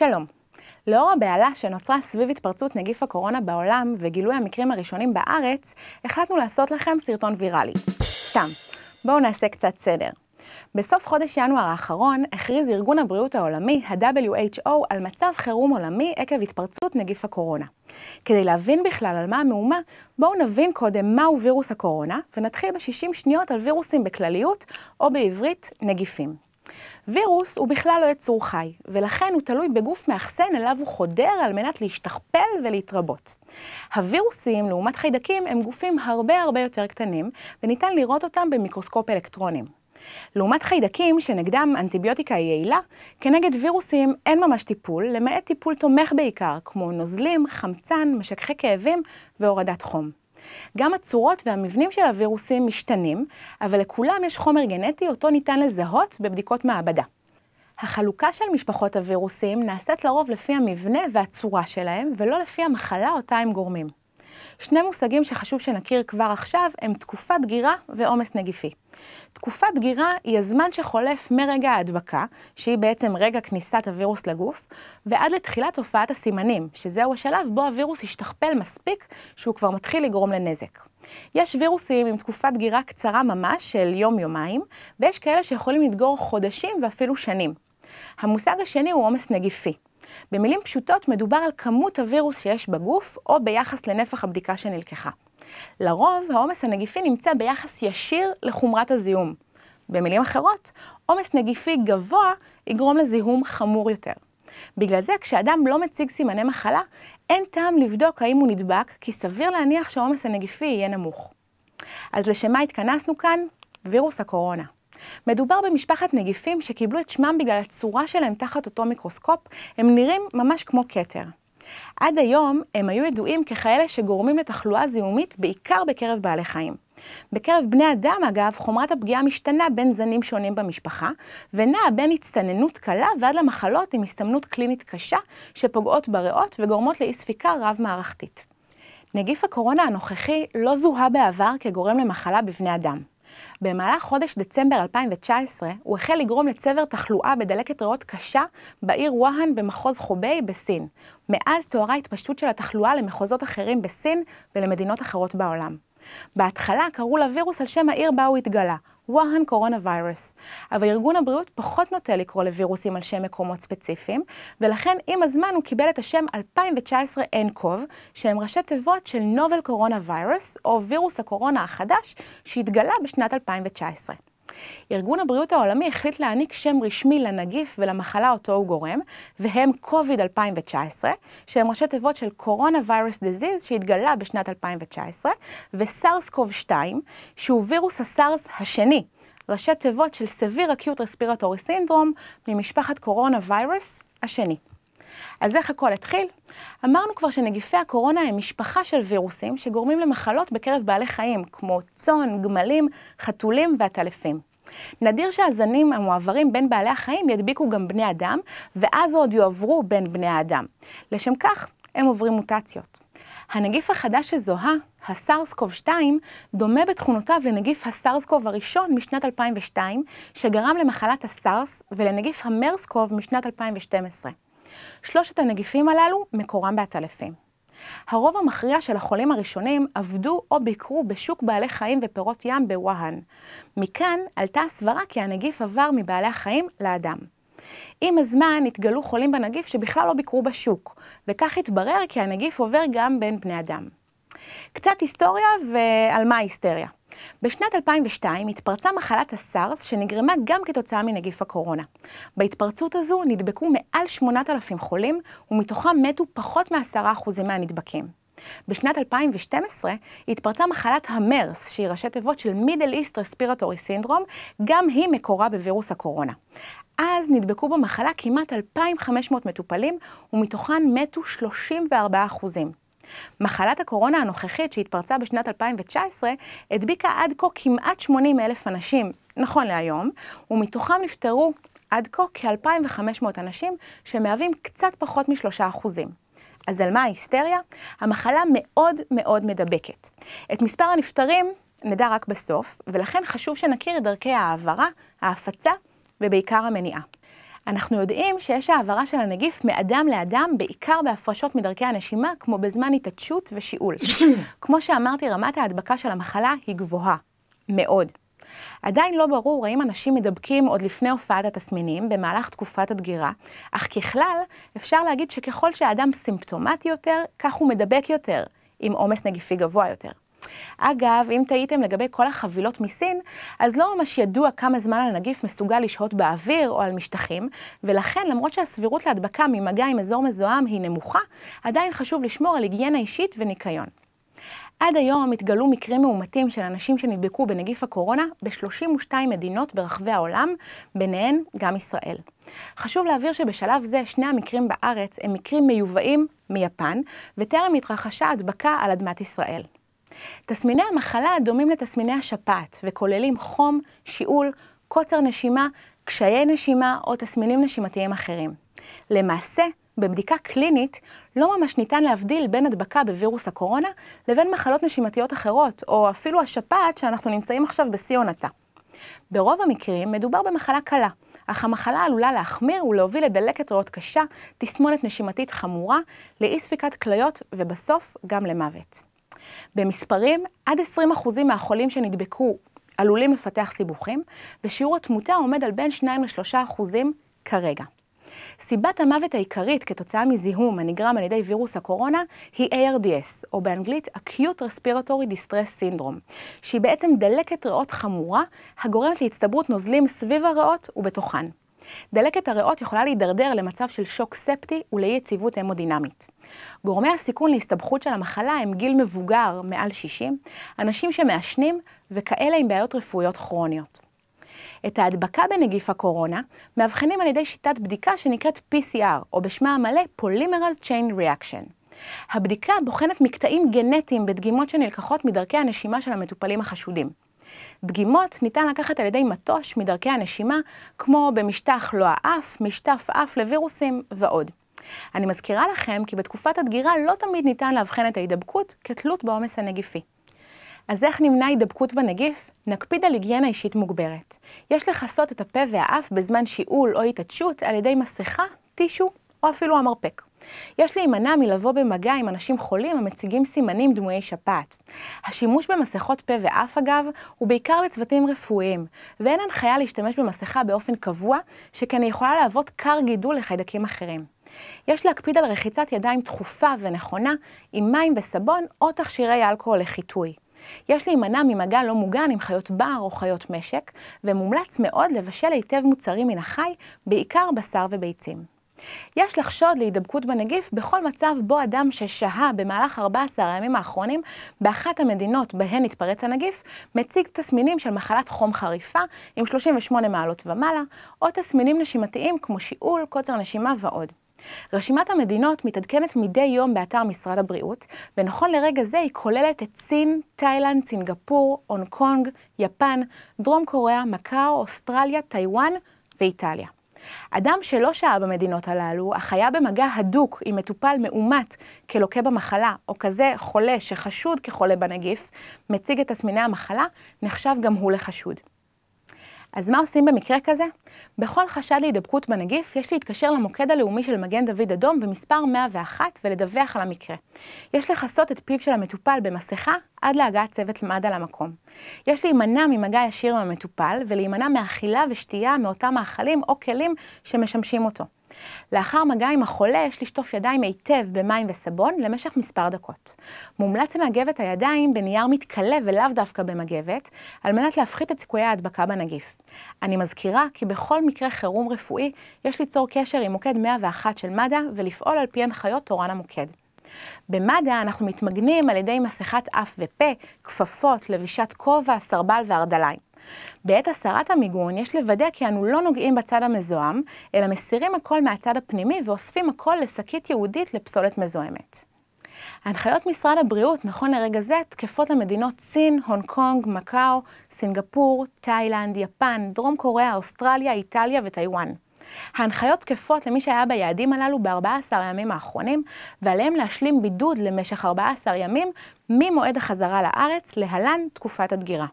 שלום. לאור הבהלה שנוצרה סביב התפרצות נגיף הקורונה בעולם וגילוי המקרים הראשונים בארץ, החלטנו לעשות לכם סרטון ויראלי. סתם, בואו נעשה קצת סדר. בסוף חודש ינואר האחרון הכריז ארגון הבריאות העולמי, ה-WHO, על מצב חירום עולמי עקב התפרצות נגיף הקורונה. כדי להבין בכלל על מה המהומה, בואו נבין קודם מהו וירוס הקורונה, ונתחיל ב-60 שניות על וירוסים בכלליות, או בעברית נגיפים. וירוס הוא בכלל לא יצור חי, ולכן הוא תלוי בגוף מאחסן אליו הוא חודר על מנת להשתכפל ולהתרבות. הווירוסים, לעומת חיידקים, הם גופים הרבה יותר קטנים, וניתן לראות אותם במיקרוסקופ אלקטרונים. לעומת חיידקים שנגדם אנטיביוטיקה היא יעילה, כנגד וירוסים אין ממש טיפול, למעט טיפול תומך בעיקר, כמו נוזלים, חמצן, משככי כאבים והורדת חום. גם הצורות והמבנים של הווירוסים משתנים, אבל לכולם יש חומר גנטי אותו ניתן לזהות בבדיקות מעבדה. החלוקה של משפחות הווירוסים נעשית לרוב לפי המבנה והצורה שלהם, ולא לפי המחלה אותה הם גורמים. שני מושגים שחשוב שנכיר כבר עכשיו הם תקופת דגירה ועומס נגיפי. תקופת דגירה היא הזמן שחולף מרגע ההדבקה, שהיא בעצם רגע כניסת הווירוס לגוף, ועד לתחילת הופעת הסימנים, שזהו השלב בו הווירוס ישתכפל מספיק שהוא כבר מתחיל לגרום לנזק. יש וירוסים עם תקופת דגירה קצרה ממש של יום-יומיים, ויש כאלה שיכולים לדגור חודשים ואפילו שנים. המושג השני הוא עומס נגיפי. במילים פשוטות מדובר על כמות הווירוס שיש בגוף או ביחס לנפח הבדיקה שנלקחה. לרוב העומס הנגיפי נמצא ביחס ישיר לחומרת הזיהום. במילים אחרות, עומס נגיפי גבוה יגרום לזיהום חמור יותר. בגלל זה כשאדם לא מציג סימני מחלה, אין טעם לבדוק האם הוא נדבק, כי סביר להניח שהעומס הנגיפי יהיה נמוך. אז לשם מה התכנסנו כאן? וירוס הקורונה. מדובר במשפחת נגיפים שקיבלו את שמם בגלל הצורה שלהם תחת אותו מיקרוסקופ, הם נראים ממש כמו כתר. עד היום הם היו ידועים ככאלה שגורמים לתחלואה זיהומית בעיקר בקרב בעלי חיים. בקרב בני אדם אגב חומרת הפגיעה משתנה בין זנים שונים במשפחה, ונעה בין הצטננות קלה ועד למחלות עם הסתמנות קלינית קשה שפוגעות בריאות וגורמות לאי ספיקה רב-מערכתית. נגיף הקורונה הנוכחי לא זוהה בעבר כגורם למחלה בבני אדם. במהלך חודש דצמבר 2019 הוא החל לגרום לצבר תחלואה בדלקת ריאות קשה בעיר ווהאן במחוז חוביי בסין. מאז תוארה התפשטות של התחלואה למחוזות אחרים בסין ולמדינות אחרות בעולם. בהתחלה קראו לווירוס על שם העיר בה הוא התגלה, ווהאן קורונה וירוס. אבל ארגון הבריאות פחות נוטה לקרוא לווירוסים על שם מקומות ספציפיים, ולכן עם הזמן הוא קיבל את השם 2019 nCoV, שהם ראשי תיבות של נובל קורונה וירוס, או וירוס הקורונה החדש, שהתגלה בשנת 2019. ארגון הבריאות העולמי החליט להעניק שם רשמי לנגיף ולמחלה אותו הוא גורם, והם COVID-2019, שהם ראשי תיבות של קורונה וירוס דיזיז שהתגלה בשנת 2019, וסארס-קוב-2, שהוא וירוס הסארס השני, ראשי תיבות של Severe Acute Respiratory Syndrome ממשפחת קורונה וירוס השני. אז איך הכל התחיל? אמרנו כבר שנגיפי הקורונה הם משפחה של וירוסים שגורמים למחלות בקרב בעלי חיים, כמו צאן, גמלים, חתולים ועטלפים. נדיר שהזנים המועברים בין בעלי החיים ידביקו גם בני אדם, ואז עוד יועברו בין בני האדם. לשם כך, הם עוברים מוטציות. הנגיף החדש שזוהה, הסארס-קוב-2, דומה בתכונותיו לנגיף הסארס-קוב הראשון משנת 2002, שגרם למחלת הסארס, ולנגיף המרס-קוב משנת 2012. שלושת הנגיפים הללו מקורם בעטלפים. הרוב המכריע של החולים הראשונים עבדו או ביקרו בשוק בעלי חיים ופירות ים בווהאן. מכאן עלתה הסברה כי הנגיף עבר מבעלי החיים לאדם. עם הזמן התגלו חולים בנגיף שבכלל לא ביקרו בשוק, וכך התברר כי הנגיף עובר גם בין בני אדם. קצת היסטוריה ועל מה ההיסטריה. בשנת 2002 התפרצה מחלת הסארס שנגרמה גם כתוצאה מנגיף הקורונה. בהתפרצות הזו נדבקו מעל 8,000 חולים ומתוכם מתו פחות מ10% מהנדבקים. בשנת 2012 התפרצה מחלת המרס שהיא ראשי תיבות של Middle East Respiratory Syndrome, גם היא מקורה בווירוס הקורונה. אז נדבקו במחלה כמעט 2,500 מטופלים ומתוכן מתו 34%. מחלת הקורונה הנוכחית שהתפרצה בשנת 2019 הדביקה עד כה כמעט 80,000 אנשים, נכון להיום, ומתוכם נפטרו עד כה כ-2,500 אנשים שמהווים קצת פחות מ3%. אז על מה ההיסטריה? המחלה מאוד מדבקת. את מספר הנפטרים נדע רק בסוף, ולכן חשוב שנכיר את דרכי העברה, ההפצה ובעיקר המניעה. אנחנו יודעים שיש העברה של הנגיף מאדם לאדם, בעיקר בהפרשות מדרכי הנשימה, כמו בזמן התעטשות ושיעול. כמו שאמרתי, רמת ההדבקה של המחלה היא גבוהה, מאוד. עדיין לא ברור האם אנשים מדבקים עוד לפני הופעת התסמינים במהלך תקופת הדגירה, אך ככלל אפשר להגיד שככל שהאדם סימפטומטי יותר, כך הוא מדבק יותר, עם עומס נגיפי גבוה יותר. אגב, אם תהיתם לגבי כל החבילות מסין, אז לא ממש ידוע כמה זמן הנגיף מסוגל לשהות באוויר או על משטחים, ולכן למרות שהסבירות להדבקה ממגע עם אזור מזוהם היא נמוכה, עדיין חשוב לשמור על היגיינה אישית וניקיון. עד היום התגלו מקרים מאומתים של אנשים שנדבקו בנגיף הקורונה ב-32 מדינות ברחבי העולם, ביניהן גם ישראל. חשוב להבהיר שבשלב זה שני המקרים בארץ הם מקרים מיובאים מיפן, וטרם התרחשה הדבקה על אדמת ישראל. תסמיני המחלה דומים לתסמיני השפעת וכוללים חום, שיעול, קוצר נשימה, קשיי נשימה או תסמינים נשימתיים אחרים. למעשה, בבדיקה קלינית לא ממש ניתן להבדיל בין הדבקה בווירוס הקורונה לבין מחלות נשימתיות אחרות, או אפילו השפעת שאנחנו נמצאים עכשיו בשיא עונתה. ברוב המקרים מדובר במחלה קלה, אך המחלה עלולה להחמיר ולהוביל לדלקת ריאות קשה, תסמונת נשימתית חמורה, לאי ספיקת כליות ובסוף גם למוות. במספרים, עד 20% מהחולים שנדבקו עלולים לפתח סיבוכים, ושיעור התמותה עומד על בין 2-3% כרגע. סיבת המוות העיקרית כתוצאה מזיהום הנגרם על ידי וירוס הקורונה היא ARDS, או באנגלית Acute Respiratory Distress Syndrome, שהיא בעצם דלקת ריאות חמורה הגורמת להצטברות נוזלים סביב הריאות ובתוכן. דלקת הריאות יכולה להידרדר למצב של שוק ספטי ולאי יציבות המודינמית. גורמי הסיכון להסתבכות של המחלה הם גיל מבוגר מעל 60, אנשים שמעשנים וכאלה עם בעיות רפואיות כרוניות. את ההדבקה בנגיף הקורונה מאבחנים על ידי שיטת בדיקה שנקראת PCR, או בשמה המלא Polymerase Chain Reaction. הבדיקה בוחנת מקטעים גנטיים בדגימות שנלקחות מדרכי הנשימה של המטופלים החשודים. דגימות ניתן לקחת על ידי מטוש מדרכי הנשימה, כמו במשטח לא האף, משטף אף לווירוסים ועוד. אני מזכירה לכם כי בתקופת הדגירה לא תמיד ניתן להבחן את ההידבקות כתלות בעומס הנגיפי. אז איך נמנע הידבקות בנגיף? נקפיד על היגיינה אישית מוגברת. יש לכסות את הפה והאף בזמן שיעול או התעטשות על ידי מסכה, טישו או אפילו המרפק. יש להימנע מלבוא במגע עם אנשים חולים המציגים סימנים דמויי שפעת. השימוש במסכות פה ואף אגב הוא בעיקר לצוותים רפואיים, ואין הנחיה להשתמש במסכה באופן קבוע, שכן היא יכולה להוות כר גידול לחיידקים אחרים. יש להקפיד על רחיצת ידיים תכופה ונכונה עם מים וסבון או תכשירי אלכוהול לחיטוי. יש להימנע ממגע לא מוגן עם חיות בר או חיות משק, ומומלץ מאוד לבשל היטב מוצרים מן החי, בעיקר בשר וביצים. יש לחשוד להידבקות בנגיף בכל מצב בו אדם ששהה במהלך 14 הימים האחרונים באחת המדינות בהן התפרץ הנגיף, מציג תסמינים של מחלת חום חריפה עם 38 מעלות ומעלה, או תסמינים נשימתיים כמו שיעול, קוצר נשימה ועוד. רשימת המדינות מתעדכנת מדי יום באתר משרד הבריאות, ונכון לרגע זה היא כוללת את סין, תאילנד, סינגפור, הונג קונג, יפן, דרום קוריאה, מקאו, אוסטרליה, טיואן ואיטליה. אדם שלא שהה במדינות הללו, אך היה במגע הדוק עם מטופל מאומת כלוקה במחלה, או כזה חולה שחשוד כחולה בנגיף, מציג את תסמיני המחלה, נחשב גם הוא לחשוד. אז מה עושים במקרה כזה? בכל חשד להידבקות בנגיף יש להתקשר למוקד הלאומי של מגן דוד אדום במספר 101 ולדווח על המקרה. יש לכסות את פיו של המטופל במסכה עד להגעת צוות מד"א למקום. יש להימנע ממגע ישיר עם המטופל ולהימנע מאכילה ושתייה מאותם מאכלים או כלים שמשמשים אותו. לאחר מגע עם החולה יש לשטוף ידיים היטב במים וסבון למשך מספר דקות. מומלץ לנגב את הידיים בנייר מתכלה ולאו דווקא במגבת, על מנת להפחית את סיכויי ההדבקה בנגיף. אני מזכירה כי בכל מקרה חירום רפואי יש ליצור קשר עם מוקד 101 של מד"א ולפעול על פי הנחיות תורן המוקד. במד"א אנחנו מתמגנים על ידי מסכת אף ופה, כפפות, לבישת כובע, סרבל והרדליים. בעת הסרת המיגון יש לוודא כי אנו לא נוגעים בצד המזוהם, אלא מסירים הכל מהצד הפנימי ואוספים הכל לשקית ייעודית לפסולת מזוהמת. הנחיות משרד הבריאות נכון לרגע זה תקפות למדינות סין, הונג קונג, מקאו, סינגפור, תאילנד, יפן, דרום קוריאה, אוסטרליה, איטליה וטיואן. ההנחיות תקפות למי שהיה ביעדים הללו ב-14 הימים האחרונים, ועליהם להשלים בידוד למשך 14 ימים ממועד החזרה לארץ, להלן תקופת הדגירה.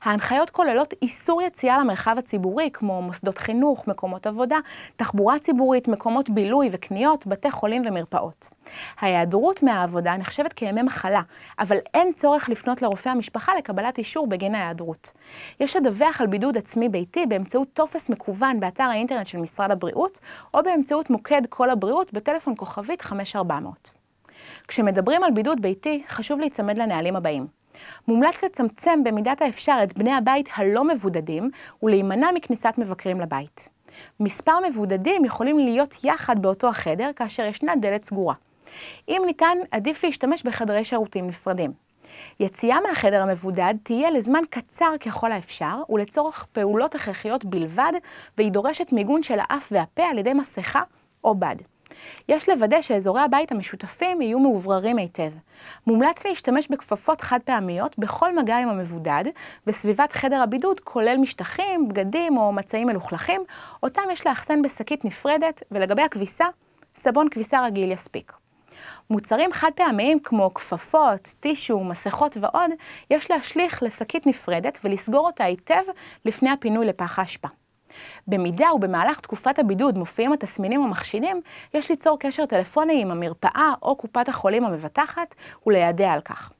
ההנחיות כוללות איסור יציאה למרחב הציבורי, כמו מוסדות חינוך, מקומות עבודה, תחבורה ציבורית, מקומות בילוי וקניות, בתי חולים ומרפאות. ההיעדרות מהעבודה נחשבת כימי מחלה, אבל אין צורך לפנות לרופא המשפחה לקבלת אישור בגין ההיעדרות. יש לדווח על בידוד עצמי ביתי באמצעות טופס מקוון באתר האינטרנט של משרד הבריאות, או באמצעות מוקד כל הבריאות בטלפון כוכבית 5400. כשמדברים על בידוד ביתי, חשוב להיצמד לנהלים הבאים. מומלץ לצמצם במידת האפשר את בני הבית הלא מבודדים ולהימנע מכניסת מבקרים לבית. מספר מבודדים יכולים להיות יחד באותו החדר כאשר ישנה דלת סגורה. אם ניתן, עדיף להשתמש בחדרי שירותים נפרדים. יציאה מהחדר המבודד תהיה לזמן קצר ככל האפשר ולצורך פעולות הכרחיות בלבד, והיא דורשת מיגון של האף והפה על ידי מסכה או בד. יש לוודא שאזורי הבית המשותפים יהיו מאובררים היטב. מומלץ להשתמש בכפפות חד פעמיות בכל מגע עם המבודד, בסביבת חדר הבידוד כולל משטחים, בגדים או מצעים מלוכלכים, אותם יש לאחסן בשקית נפרדת, ולגבי הכביסה, סבון כביסה רגיל יספיק. מוצרים חד פעמיים כמו כפפות, טישו, מסכות ועוד, יש להשליך לשקית נפרדת ולסגור אותה היטב לפני הפינוי לפח האשפה. במידה ובמהלך תקופת הבידוד מופיעים התסמינים המחשידים, יש ליצור קשר טלפוני עם המרפאה או קופת החולים המבטחת וליידע על כך.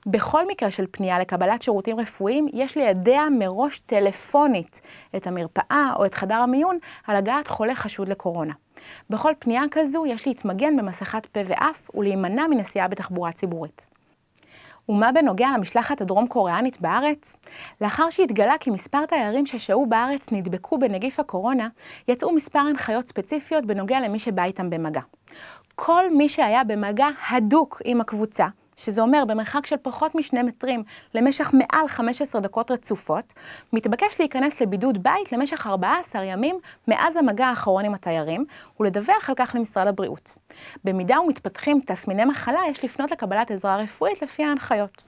בכל מקרה של פנייה לקבלת שירותים רפואיים, יש ליידע מראש טלפונית את המרפאה או את חדר המיון על הגעת חולה חשוד לקורונה. בכל פנייה כזו יש להתמגן במסכת פה ואף ולהימנע מנסיעה בתחבורה ציבורית. ומה בנוגע למשלחת הדרום קוריאנית בארץ? לאחר שהתגלה כי מספר תיירים ששהו בארץ נדבקו בנגיף הקורונה, יצאו מספר הנחיות ספציפיות בנוגע למי שבא איתם במגע. כל מי שהיה במגע הדוק עם הקבוצה, שזה אומר במרחק של פחות מ2 מטרים למשך מעל 15 דקות רצופות, מתבקש להיכנס לבידוד בית למשך 14 ימים מאז המגע האחרון עם התיירים, ולדווח על כך למשרד הבריאות. במידה ומתפתחים תסמיני מחלה, יש לפנות לקבלת עזרה רפואית לפי ההנחיות.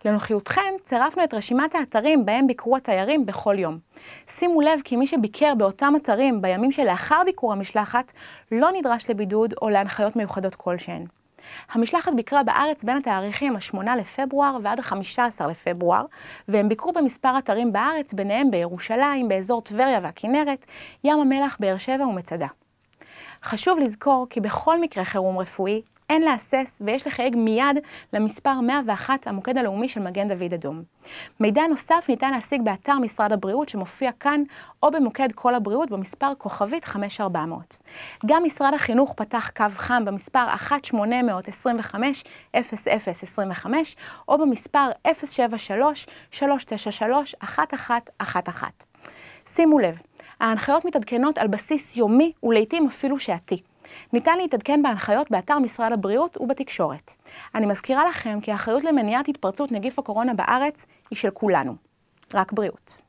לנוחיותכם, צירפנו את רשימת האתרים בהם ביקרו התיירים בכל יום. שימו לב כי מי שביקר באותם אתרים בימים שלאחר ביקור המשלחת, לא נדרש לבידוד או להנחיות מיוחדות כלשהן. המשלחת ביקרה בארץ בין התאריכים 8 לפברואר ועד 15 לפברואר, והם ביקרו במספר אתרים בארץ, ביניהם בירושלים, באזור טבריה והכינרת, ים המלח, באר שבע ומצדה. חשוב לזכור כי בכל מקרה חירום רפואי אין להסס ויש לחייג מיד למספר 101 המוקד הלאומי של מגן דוד אדום. מידע נוסף ניתן להשיג באתר משרד הבריאות שמופיע כאן או במוקד כל הבריאות במספר כוכבית 5400. גם משרד החינוך פתח קו חם במספר 1-800-25-0025 או במספר 073-393-1111. שימו לב, ההנחיות מתעדכנות על בסיס יומי ולעיתים אפילו שעתי. ניתן להתעדכן בהנחיות באתר משרד הבריאות ובתקשורת. אני מזכירה לכם כי האחריות למניעת התפרצות נגיף הקורונה בארץ היא של כולנו. רק בריאות.